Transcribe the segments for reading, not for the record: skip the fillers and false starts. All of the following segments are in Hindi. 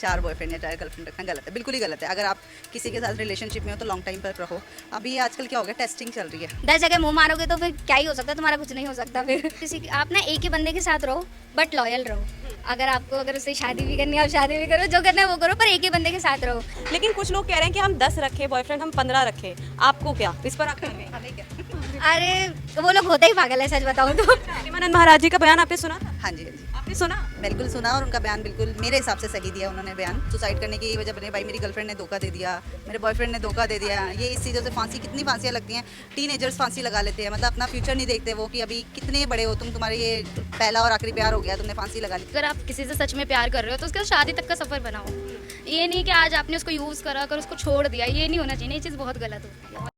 चार बॉयफ्रेंड या चार गर्लफ्रेंड रखना गलत है, बिल्कुल ही गलत है। अगर आप किसी के साथ रिलेशनशिप में हो तो लॉन्ग टाइम पर रहो। अभी आजकल क्या हो गया, टेस्टिंग चल रही है। 10 जगह मुंह मारोगे तो फिर क्या ही हो सकता है, तुम्हारा कुछ नहीं हो सकता। फिर किसी आप ना एक ही बंदे के साथ रहो बट लॉयल रहो। अगर उससे शादी भी करनी है, आप शादी भी करो, जो करना है वो करो, पर एक ही बंदे के साथ रहो। लेकिन कुछ लोग कह रहे हैं कि हम 10 रखें बॉयफ्रेंड, हम 15 रखें, आपको क्या इस पर आप क्या कहेंगे? हमें क्या अरे वो लोग होते ही पागल है, सच बताऊं तो। प्रेमानंद महाराज जी का बयान आपने सुना था? हाँ जी, हाँ जी, आपने सुना? बिल्कुल सुना। और उनका बयान बिल्कुल मेरे हिसाब से सही दिया उन्होंने बयान। सुसाइड करने की वजह बने, भाई मेरी गर्लफ्रेंड ने धोखा दे दिया, मेरे बॉयफ्रेंड ने धोखा दे दिया, ये इस चीज़ों से फांसी, कितनी फांसियाँ लगती हैं। टीनेजर्स फांसी लगा लेते हैं, मतलब अपना फ्यूचर नहीं देखते वो कि अभी कितने बड़े हो तुम, तुम्हारे ये पहला और आखिरी प्यार हो गया, तुमने फांसी लगा ली। अगर आप किसी से सच में प्यार कर रहे हो तो उसके साथ शादी तक का सफर बनाओ। ये नहीं कि आज आपने उसको यूज करा कर उसको छोड़ दिया, ये नहीं होना चाहिए। ये चीज़ बहुत गलत होती है।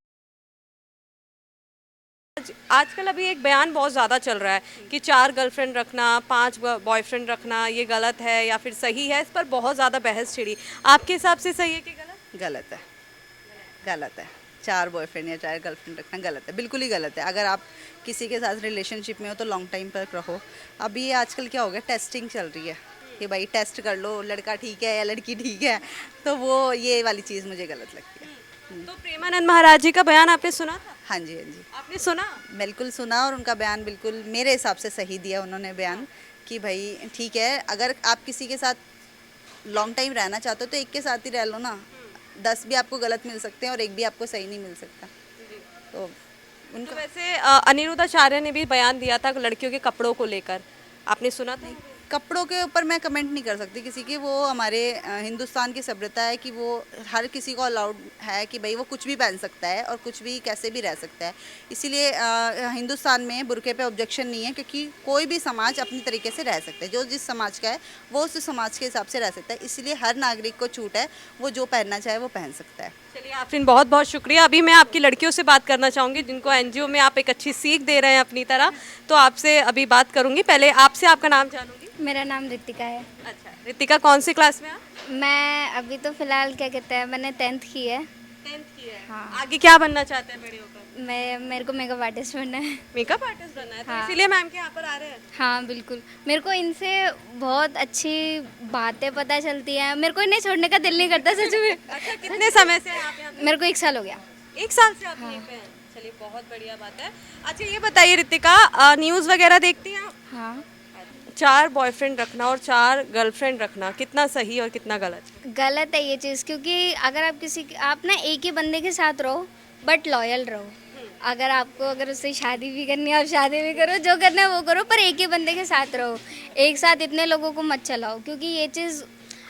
आजकल अभी एक बयान बहुत ज़्यादा चल रहा है कि 4 गर्लफ्रेंड रखना, 5 बॉयफ्रेंड रखना, ये गलत है या फिर सही है। इस पर बहुत ज़्यादा बहस छिड़ी। आपके हिसाब से सही है कि गलत? गलत है, गलत है। चार बॉयफ्रेंड या चार गर्लफ्रेंड रखना गलत है, बिल्कुल ही गलत है। अगर आप किसी के साथ रिलेशनशिप में हो तो लॉन्ग टाइम पर रहो। अभी आजकल क्या हो गया, टेस्टिंग चल रही है कि भाई टेस्ट कर लो लड़का ठीक है या लड़की ठीक है, तो वो ये वाली चीज़ मुझे गलत लगती है। तो प्रेमानंद महाराज जी का बयान आपने सुना था? हाँ जी, हाँ जी, आपने सुना? बिल्कुल सुना। और उनका बयान बिल्कुल मेरे हिसाब से सही दिया उन्होंने बयान कि भाई ठीक है, अगर आप किसी के साथ लॉन्ग टाइम रहना चाहते हो तो एक के साथ ही रह लो ना। 10 भी आपको गलत मिल सकते हैं और एक भी आपको सही नहीं मिल सकता। तो तो उनका वैसे अनिरुद्धाचार्य ने भी बयान दिया था लड़कियों के कपड़ों को लेकर, आपने सुना था? कपड़ों के ऊपर मैं कमेंट नहीं कर सकती किसी की। वो हमारे हिंदुस्तान की सभ्यता है कि वो हर किसी को अलाउड है कि भाई वो कुछ भी पहन सकता है और कुछ भी कैसे भी रह सकता है। इसीलिए हिंदुस्तान में बुर्के पे ऑब्जेक्शन नहीं है, क्योंकि कोई भी समाज अपनी तरीके से रह सकता है। जो जिस समाज का है वो उस समाज के हिसाब से रह सकता है। इसलिए हर नागरिक को छूट है, वो जो पहनना चाहे वो पहन सकता है। चलिए आफरीन, बहुत बहुत शुक्रिया। अभी मैं आपकी लड़कियों से बात करना चाहूँगी जिनको एनजीओ में आप एक अच्छी सीख दे रहे हैं अपनी तरह, तो आपसे अभी बात करूँगी। पहले आपसे आपका नाम जानूँगी। मेरा नाम रितिका है। अच्छा, रितिका कौन सी क्लास में आप? मैं अभी तो फिलहाल क्या कहते हैं, मैंने 10th की है। 10th की है। हाँ। आगे क्या बनना चाहते हैं बड़े होकर? मेरे को मेकअप आर्टिस्ट बनना है। मेकअप आर्टिस्ट बनना है, तो हाँ। इसीलिए मैम के यहाँ पर आ रहे हैं। हाँ बिल्कुल, मेरे को इनसे बहुत अच्छी बातें पता चलती हैं। मेरे को इन्हें छोड़ने का दिल नहीं करता सच में। अच्छा, कितने समय से हैं आप यहाँ पे? मेरे को 1 साल हो गया। 1 साल से आप यहीं पे हैं। चलिए बहुत बढ़िया बात है। अच्छा ये बताइए रितिका, न्यूज़ वगैरह देखती हैं आप? हाँ। 4 बॉयफ्रेंड रखना और 4 गर्लफ्रेंड रखना कितना सही और कितना गलत? गलत है ये चीज़, क्योंकि अगर आप ना एक ही बंदे के साथ रहो बट लॉयल रहो। अगर उससे शादी भी करनी है, आप शादी भी करो, जो करना है वो करो, पर एक ही बंदे के साथ रहो। एक साथ इतने लोगों को मत चलाओ, क्योंकि ये चीज़,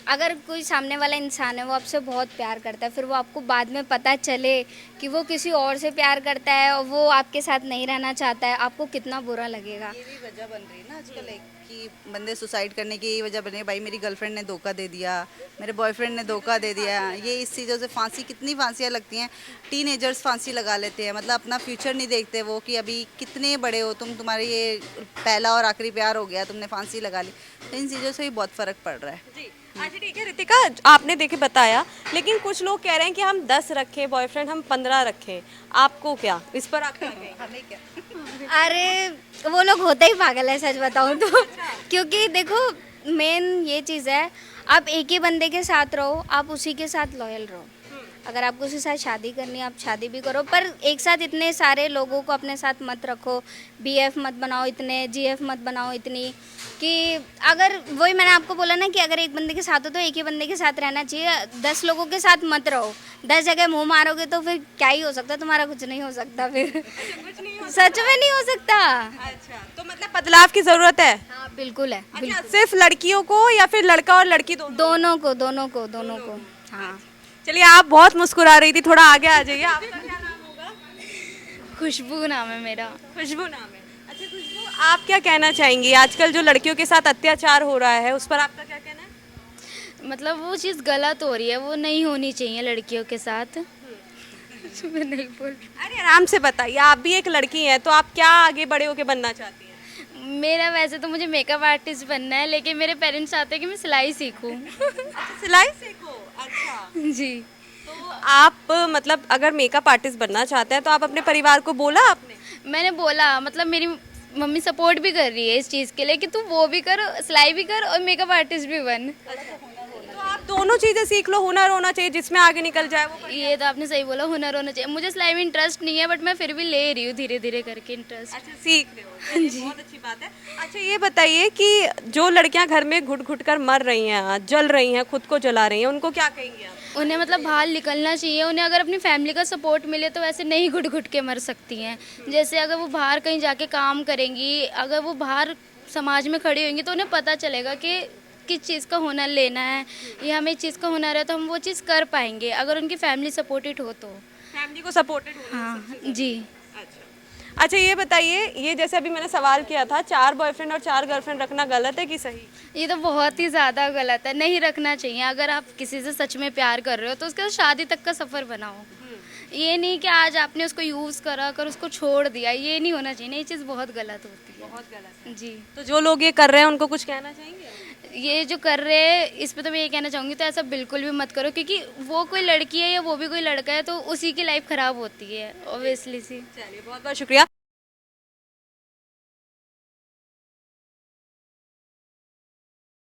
अगर कोई सामने वाला इंसान है वो आपसे बहुत प्यार करता है, फिर वो आपको बाद में पता चले कि वो किसी और से प्यार करता है और वो आपके साथ नहीं रहना चाहता है, आपको कितना बुरा लगेगा। ये भी वजह बन रही है ना आजकल एक, कि बंदे सुसाइड करने की यही वजह बने, भाई मेरी गर्लफ्रेंड ने धोखा दे दिया, मेरे बॉयफ्रेंड ने धोखा दे दिया, ये इस चीज़ों से फांसी, कितनी फांसियाँ लगती हैं। टीनेजर्स फांसी लगा लेते हैं, मतलब अपना फ्यूचर नहीं देखते वो कि अभी कितने बड़े हो तुम, तुम्हारे ये पहला और आखिरी प्यार हो गया, तुमने फांसी लगा ली। तो इन चीज़ों से भी बहुत फ़र्क पड़ रहा है। जी। अच्छा ठीक है रितिका, आपने देखे बताया, लेकिन कुछ लोग कह रहे हैं कि हम 10 रखें बॉयफ्रेंड, हम 15 रखें, आपको क्या इस पर आप क्या कहेंगे? हमें क्या अरे वो लोग होते ही पागल है, सच बताऊं तो। क्योंकि देखो, मेन ये चीज़ है, आप एक ही बंदे के साथ रहो, आप उसी के साथ लॉयल रहो। अगर आपको उसके साथ शादी करनी है, आप शादी भी करो, पर एक साथ इतने सारे लोगों को अपने साथ मत रखो। बीएफ मत बनाओ इतने, जीएफ मत बनाओ इतनी, कि अगर वही मैंने आपको बोला ना कि अगर एक बंदे के साथ हो तो एक ही बंदे के साथ रहना चाहिए। 10 लोगों के साथ मत रहो। 10 जगह मुंह मारोगे तो फिर क्या ही हो सकता है, तुम्हारा कुछ नहीं हो सकता फिर। सच में नहीं हो सकता। अच्छा, तो मतलब बदलाव की जरूरत है। हाँ बिल्कुल है। अच्छा, सिर्फ लड़कियों को या फिर लड़का और लड़की दोनों? दोनों को। हाँ। चलिए, आप बहुत मुस्कुरा रही थी, थोड़ा आगे आ जाइए। आपका क्या नाम होगा? खुशबू नाम है मेरा। खुशबू नाम है। अच्छा खुशबू, आप क्या कहना चाहेंगी? आजकल जो लड़कियों के साथ अत्याचार हो रहा है उस पर आपका क्या कहना है? मतलब वो चीज़ गलत हो रही है, वो नहीं होनी चाहिए लड़कियों के साथ। मैं नहीं बोल अरे आराम से बताइए, आप भी एक लड़की हैं, तो आप क्या आगे बड़े होके बनना चाहती हैं? मेरा वैसे तो मुझे मेकअप आर्टिस्ट बनना है, लेकिन मेरे पेरेंट्स चाहते हैं कि मैं सिलाई सीखूं। अच्छा, सिलाई सीखो। अच्छा, जी। तो आप मतलब अगर मेकअप आर्टिस्ट बनना चाहते हैं तो आप अपने परिवार को बोला आपने? मैंने बोला, मतलब मेरी मम्मी सपोर्ट भी कर रही है इस चीज़ के लिए कि तू वो भी कर, सिलाई भी कर और मेकअप आर्टिस्ट भी बन। तो आप दोनों चीजें सीख लो, हुनर होना चाहिए जिसमें आगे निकल जाए वो। ये तो आपने सही बोला, हुनर होना चाहिए। मुझे सिलाई में इंटरेस्ट नहीं है, बट मैं फिर भी ले रही हूँ धीरे धीरे करके इंटरेस्ट। अच्छा, सीख रहे हो, चलिए, बहुत अच्छी बात है। अच्छा ये बताइए कि जो लड़कियां घर में घुट घुट कर मर रही हैं, जल रही हैं, खुद को जला रही हैं, उनको क्या कहेंगे आप? उन्हें मतलब बाहर निकलना चाहिए। उन्हें अगर अपनी फैमिली का सपोर्ट मिले तो वैसे नहीं घुट घुट के मर सकती हैं। जैसे अगर वो बाहर कहीं जाके काम करेंगी, अगर वो बाहर समाज में खड़ी होंगी तो उन्हें पता चलेगा कि किस चीज़ का हुनर लेना है, या हमें इस चीज़ का हुनर है तो हम वो चीज़ कर पाएंगे अगर उनकी फैमिली सपोर्टेड हो तो। फैमिली को सपोर्टेड होना है हाँ सबसे जी। अच्छा। अच्छा ये बताइए, ये जैसे अभी मैंने सवाल किया था, 4 बॉयफ्रेंड और 4 गर्लफ्रेंड रखना गलत है कि सही? ये तो बहुत ही ज़्यादा गलत है, नहीं रखना चाहिए। अगर आप किसी से सच में प्यार कर रहे हो तो उसके साथ शादी तक का सफ़र बनाओ। ये नहीं कि आज आपने उसको यूज़ करा कर उसको छोड़ दिया, ये नहीं होना चाहिए। ये चीज़ बहुत गलत होती है। बहुत गलत है। जी। तो जो लोग ये कर रहे हैं उनको कुछ कहना चाहेंगे? ये जो कर रहे हैं इस पे तो मैं ये कहना चाहूँगी, तो ऐसा बिल्कुल भी मत करो, क्योंकि वो कोई लड़की है या वो भी कोई लड़का है तो उसी की लाइफ ख़राब होती है ऑब्वियसली सी। चलिए, बहुत बहुत शुक्रिया।